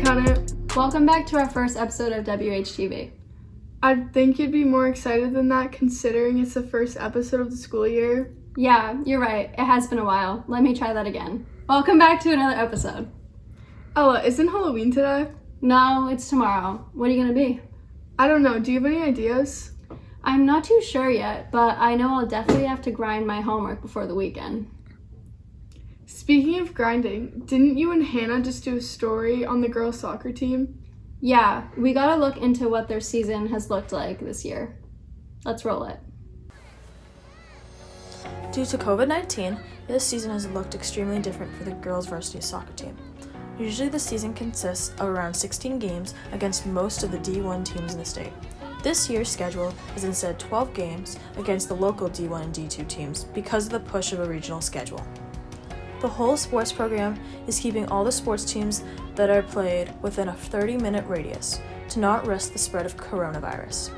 cut it. Welcome back to our first episode of WHTV. I think you'd be more excited than that considering it's the first episode of the school year. Yeah, you're right. It has been a while. Let me try that again. Welcome back to another episode. Ella, isn't Halloween today? No, it's tomorrow. What are you gonna be? I don't know. Do you have any ideas? I'm not too sure yet, but I know I'll definitely have to grind my homework before the weekend. Speaking of grinding, didn't you and Hannah just do a story on the girls' soccer team? Yeah, we gotta look into what their season has looked like this year. Let's roll it. Due to COVID-19, this season has looked extremely different for the girls' varsity soccer team. Usually the season consists of around 16 games against most of the D1 teams in the state. This year's schedule is instead 12 games against the local D1 and D2 teams because of the push of a regional schedule. The whole sports program is keeping all the sports teams that are played within a 30-minute radius to not risk the spread of coronavirus.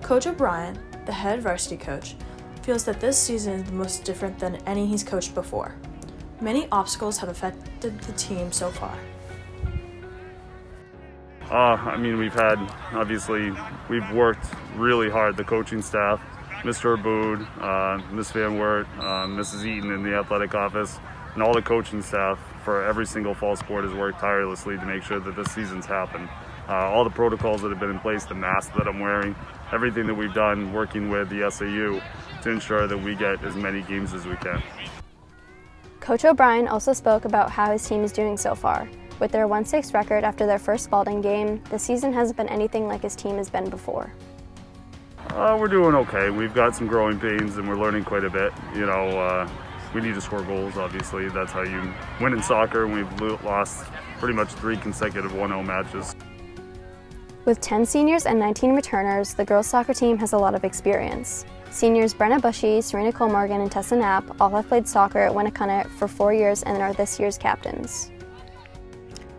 Coach O'Brien, the head varsity coach, feels that this season is the most different than any he's coached before. Many obstacles have affected the team so far. We've worked really hard, the coaching staff, Mr. Abood, Ms. Van Wert, Mrs. Eaton in the athletic office, and all the coaching staff for every single fall sport has worked tirelessly to make sure that this season's happened. All the protocols that have been in place, the mask that I'm wearing, everything that we've done working with the SAU to ensure that we get as many games as we can. Coach O'Brien also spoke about how his team is doing so far. With their 1-6 record after their first Spalding game, the season hasn't been anything like his team has been before. We're doing okay. We've got some growing pains and we're learning quite a bit. We need to score goals, obviously. That's how you win in soccer, and we've lost pretty much 3 consecutive 1-0 matches. With 10 seniors and 19 returners, the girls' soccer team has a lot of experience. Seniors Brenna Bushy, Serena Colmorgan, and Tessa Knapp all have played soccer at Winnacunnet for 4 years and are this year's captains.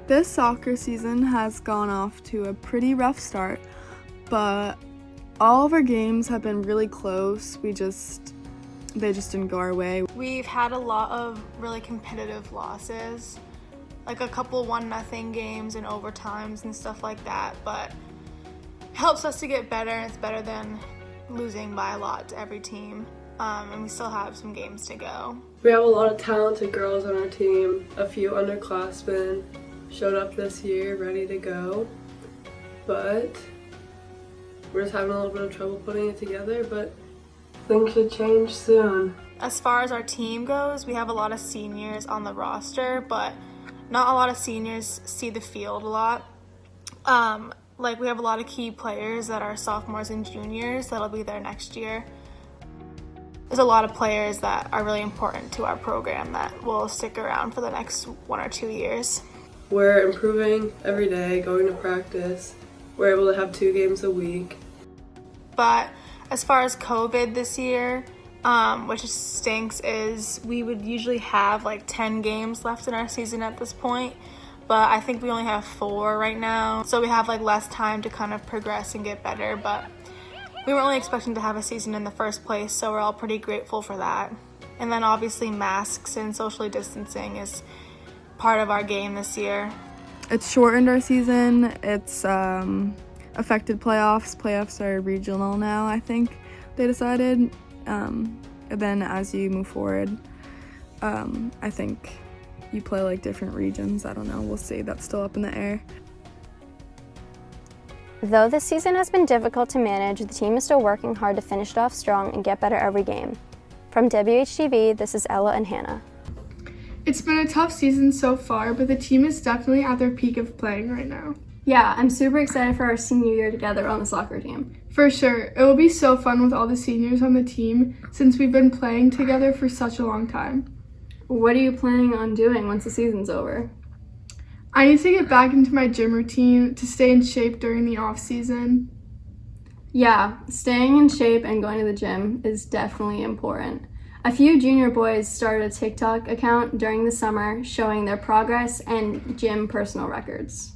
This soccer season has gone off to a pretty rough start, but all of our games have been really close. They just didn't go our way. We've had a lot of really competitive losses, like a couple 1-0 games and overtimes and stuff like that, but it helps us to get better, and it's better than losing by a lot to every team, and we still have some games to go. We have a lot of talented girls on our team. A few underclassmen showed up this year ready to go, but we're just having a little bit of trouble putting it together, but things should change soon. As far as our team goes, we have a lot of seniors on the roster, but not a lot of seniors see the field a lot. We have a lot of key players that are sophomores and juniors that'll be there next year. There's a lot of players that are really important to our program that will stick around for the next 1 or 2 years. We're improving every day, going to practice. We're able to have 2 games a week. But as far as COVID this year, which stinks, is we would usually have 10 games left in our season at this point, but I think we only have 4 right now. So we have less time to kind of progress and get better, but we weren't really expecting to have a season in the first place, so we're all pretty grateful for that. And then obviously masks and socially distancing is part of our game this year. It's shortened our season. It's affected playoffs. Playoffs are regional now, I think they decided. And then as you move forward, I think you play different regions. I don't know. We'll see. That's still up in the air. Though this season has been difficult to manage, the team is still working hard to finish it off strong and get better every game. From WHTV, this is Ella and Hannah. It's been a tough season so far, but the team is definitely at their peak of playing right now. Yeah, I'm super excited for our senior year together on the soccer team. For sure. It will be so fun with all the seniors on the team since we've been playing together for such a long time. What are you planning on doing once the season's over? I need to get back into my gym routine to stay in shape during the off season. Yeah, staying in shape and going to the gym is definitely important. A few junior boys started a TikTok account during the summer showing their progress and gym personal records.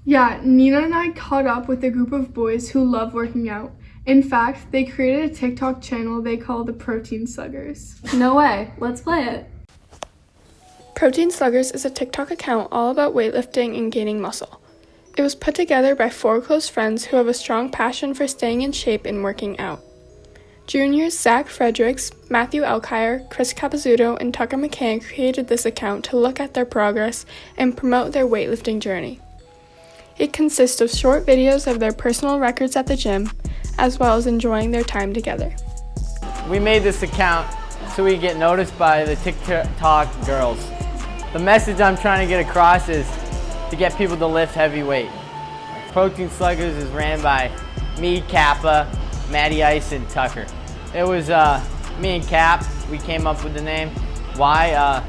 Yeah, Nina and I caught up with a group of boys who love working out. In fact, they created a TikTok channel they call the Protein Sluggers. No way, let's play it. Protein Sluggers is a TikTok account all about weightlifting and gaining muscle. It was put together by 4 close friends who have a strong passion for staying in shape and working out. Juniors Zach Fredericks, Matthew Elkire, Chris Capizzuto, and Tucker McCann created this account to look at their progress and promote their weightlifting journey. It consists of short videos of their personal records at the gym, as well as enjoying their time together. We made this account so we get noticed by the TikTok girls. The message I'm trying to get across is to get people to lift heavy weight. Protein Sluggers is ran by me, Kappa, Matty Ice, and Tucker. It was me and Cap, we came up with the name. Why?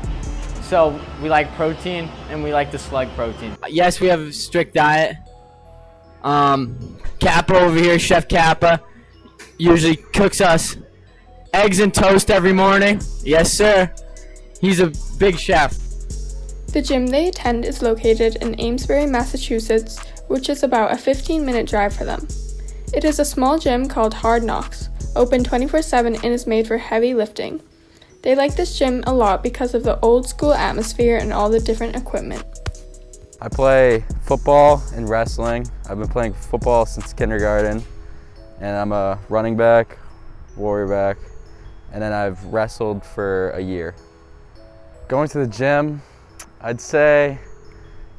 So we like protein and we like to slug protein. Yes, we have a strict diet. Kappa over here, Chef Kappa, usually cooks us eggs and toast every morning. Yes, sir. He's a big chef. The gym they attend is located in Amesbury, Massachusetts, which is about a 15-minute drive for them. It is a small gym called Hard Knocks, open 24/7 and is made for heavy lifting. They like this gym a lot because of the old school atmosphere and all the different equipment. I play football and wrestling. I've been playing football since kindergarten, and I'm a running back, warrior back, and then I've wrestled for a year. Going to the gym, I'd say,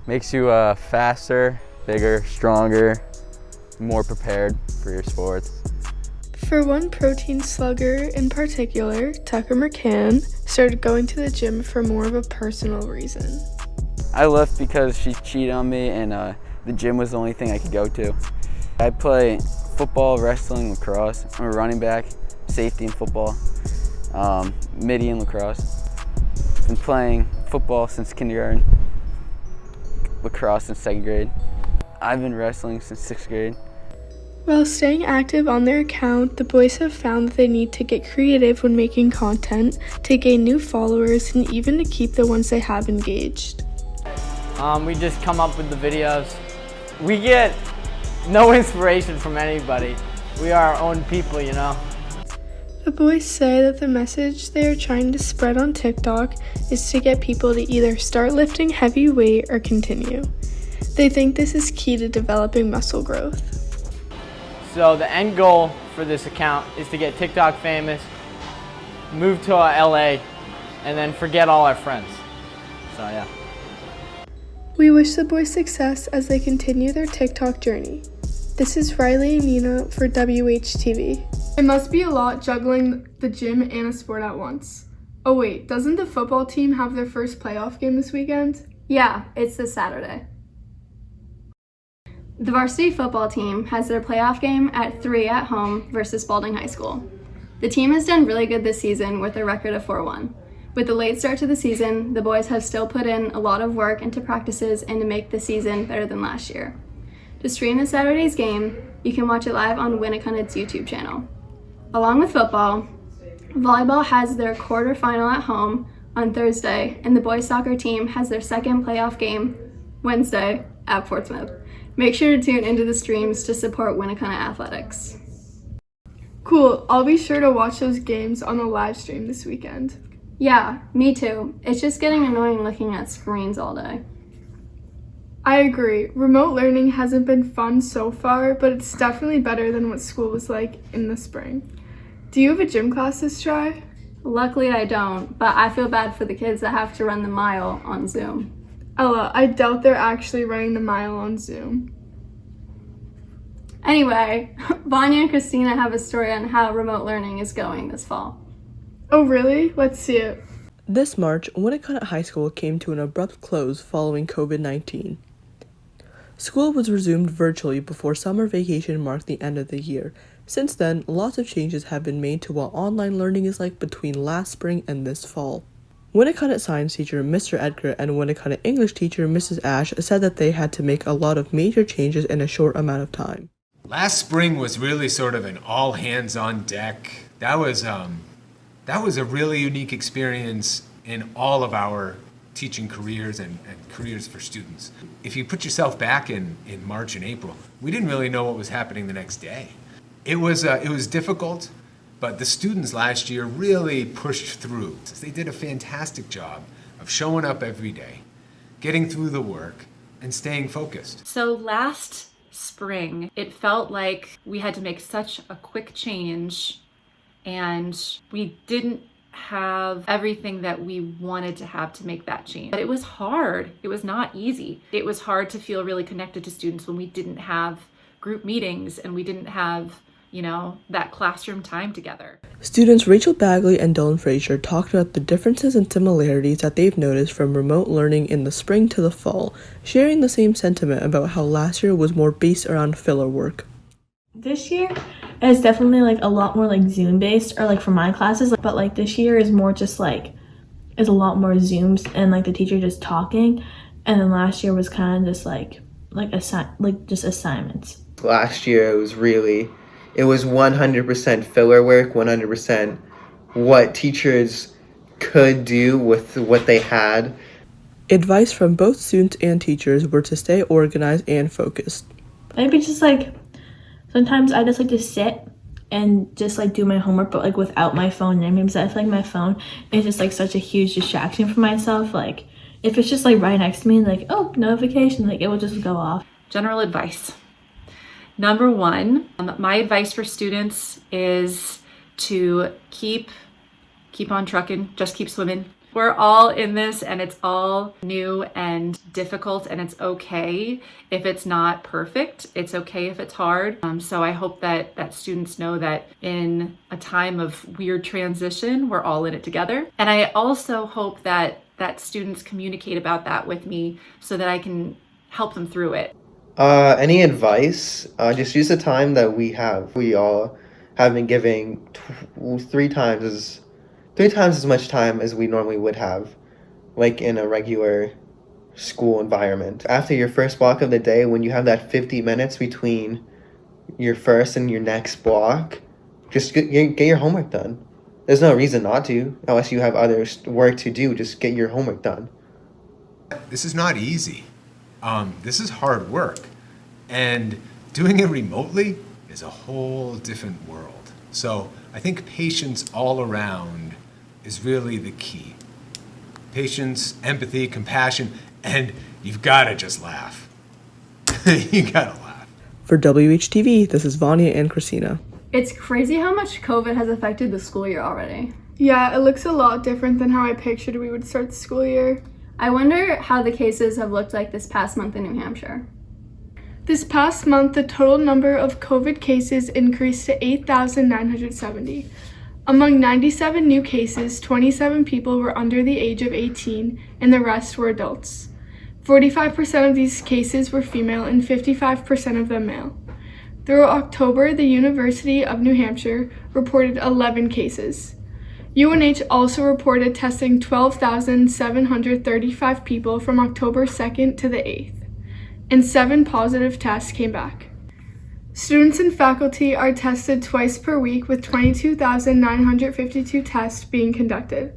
makes you faster, bigger, stronger, more prepared for your sports. For one protein slugger in particular, Tucker McCann started going to the gym for more of a personal reason. I left because she cheated on me and the gym was the only thing I could go to. I play football, wrestling, lacrosse. I'm a running back, safety in football, midi and lacrosse. Been playing football since kindergarten, lacrosse since 2nd grade. I've been wrestling since 6th grade. While staying active on their account, the boys have found that they need to get creative when making content, to gain new followers, and even to keep the ones they have engaged. We just come up with the videos. We get no inspiration from anybody. We are our own people, you know. The boys say that the message they are trying to spread on TikTok is to get people to either start lifting heavy weight or continue. They think this is key to developing muscle growth. So the end goal for this account is to get TikTok famous, move to LA, and then forget all our friends. So yeah. We wish the boys success as they continue their TikTok journey. This is Rylee and Ella for WHTV. It must be a lot juggling the gym and a sport at once. Oh wait, doesn't the football team have their first playoff game this weekend? Yeah, it's this Saturday. The varsity football team has their playoff game at 3 at home versus Spalding High School. The team has done really good this season with a record of 4-1. With the late start to the season, the boys have still put in a lot of work into practices and to make the season better than last year. To stream this Saturday's game, you can watch it live on Winnicunnet's YouTube channel. Along with football, volleyball has their quarterfinal at home on Thursday, and the boys soccer team has their second playoff game Wednesday at Portsmouth. Make sure to tune into the streams to support Winnicunnet athletics. Cool, I'll be sure to watch those games on the live stream this weekend. Yeah, me too. It's just getting annoying looking at screens all day. I agree. Remote learning hasn't been fun so far, but it's definitely better than what school was like in the spring. Do you have a gym class this try? Luckily I don't, but I feel bad for the kids that have to run the mile on Zoom. Ella, I doubt they're actually running the mile on Zoom. Anyway, Vanya and Christina have a story on how remote learning is going this fall. Oh really? Let's see it. This March, Winnicott High School came to an abrupt close following COVID-19. School was resumed virtually before summer vacation marked the end of the year. Since then, lots of changes have been made to what online learning is like between last spring and this fall. Winnicott science teacher Mr. Edgar and Winnicott English teacher Mrs. Ash said that they had to make a lot of major changes in a short amount of time. Last spring was really sort of an all hands on deck. That was a really unique experience in all of our teaching careers and careers for students. If you put yourself back in March and April, we didn't really know what was happening the next day. It was difficult, but the students last year really pushed through. They did a fantastic job. of showing up every day, getting through the work, and staying focused. So last spring, it felt like we had to make such a quick change, and we didn't have everything that we wanted to have to make that change. But it was hard. It was not easy. It was hard to feel really connected to students when we didn't have group meetings and we didn't have, that classroom time together. Students Rachel Bagley and Dylan Frazier talked about the differences and similarities that they've noticed from remote learning in the spring to the fall, sharing the same sentiment about how last year was more based around filler work. This year is definitely like a lot more like Zoom based, or like for my classes, but like this year is more just like is a lot more Zooms and like the teacher just talking, and then last year was kind of just like just assignments. Last year it was 100% filler work, 100% what teachers could do with what they had. Advice from both students and teachers were to stay organized and focused. Maybe just like sometimes I just like to sit and just like do my homework, but like without my phone. And maybe I feel like my phone is just like such a huge distraction for myself. Like if it's just like right next to me, like, oh, notification, like it will just go off. General advice. Number one, my advice for students is to keep on trucking, just keep swimming. We're all in this and it's all new and difficult, and it's okay if it's not perfect. It's okay if it's hard. So I hope that students know that in a time of weird transition, we're all in it together. And I also hope that students communicate about that with me so that I can help them through it. Any advice? Just use the time that we have. We all have been giving three times as much time as we normally would have, like in a regular school environment. After your first block of the day, when you have that 50 minutes between your first and your next block, just get your homework done. There's no reason not to, unless you have other work to do. Just get your homework done. This is not easy. This is hard work. And doing it remotely is a whole different world. So I think patience all around is really the key. Patience, empathy, compassion, and you've got to just laugh. You got to laugh. For WHTV, this is Vanya and Christina. It's crazy how much COVID has affected the school year already. Yeah, it looks a lot different than how I pictured we would start the school year. I wonder how the cases have looked like this past month in New Hampshire. This past month, the total number of COVID cases increased to 8,970. Among 97 new cases, 27 people were under the age of 18, and the rest were adults. 45% of these cases were female and 55% of them male. Through October, the University of New Hampshire reported 11 cases. UNH also reported testing 12,735 people from October 2nd to the 8th, and 7 positive tests came back. Students and faculty are tested twice per week, with 22,952 tests being conducted.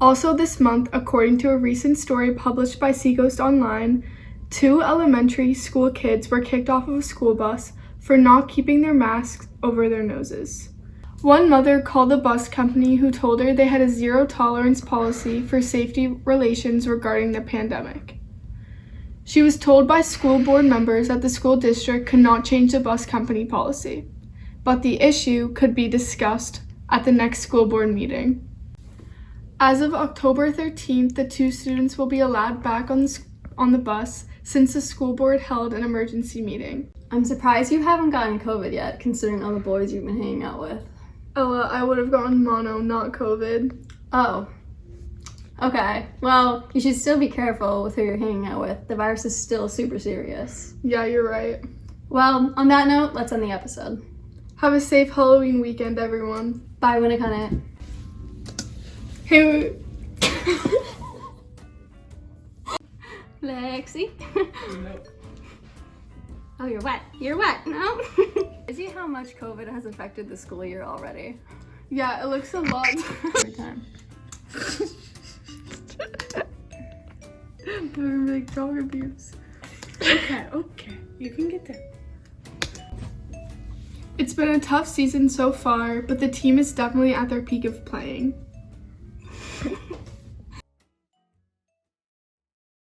Also this month, according to a recent story published by Seacoast Online, 2 elementary school kids were kicked off of a school bus for not keeping their masks over their noses. One mother called the bus company, who told her they had a zero-tolerance policy for safety relations regarding the pandemic. She was told by school board members that the school district could not change the bus company policy, but the issue could be discussed at the next school board meeting. As of October 13th, the 2 students will be allowed back on the bus since the school board held an emergency meeting. I'm surprised you haven't gotten COVID yet, considering all the boys you've been hanging out with. Ella, I would have gotten mono, not COVID. Oh. Okay, well, you should still be careful with who you're hanging out with. The virus is still super serious. Yeah, you're right. Well, on that note, let's end the episode. Have a safe Halloween weekend, everyone. Bye, Winnicott. Hey, Lexi. Oh, you're wet. You're wet, no? See how much COVID has affected the school year already? Yeah, it looks a lot. Every time. Don't make dog abuse. Okay, you can get that. It's been a tough season so far, but the team is definitely at their peak of playing.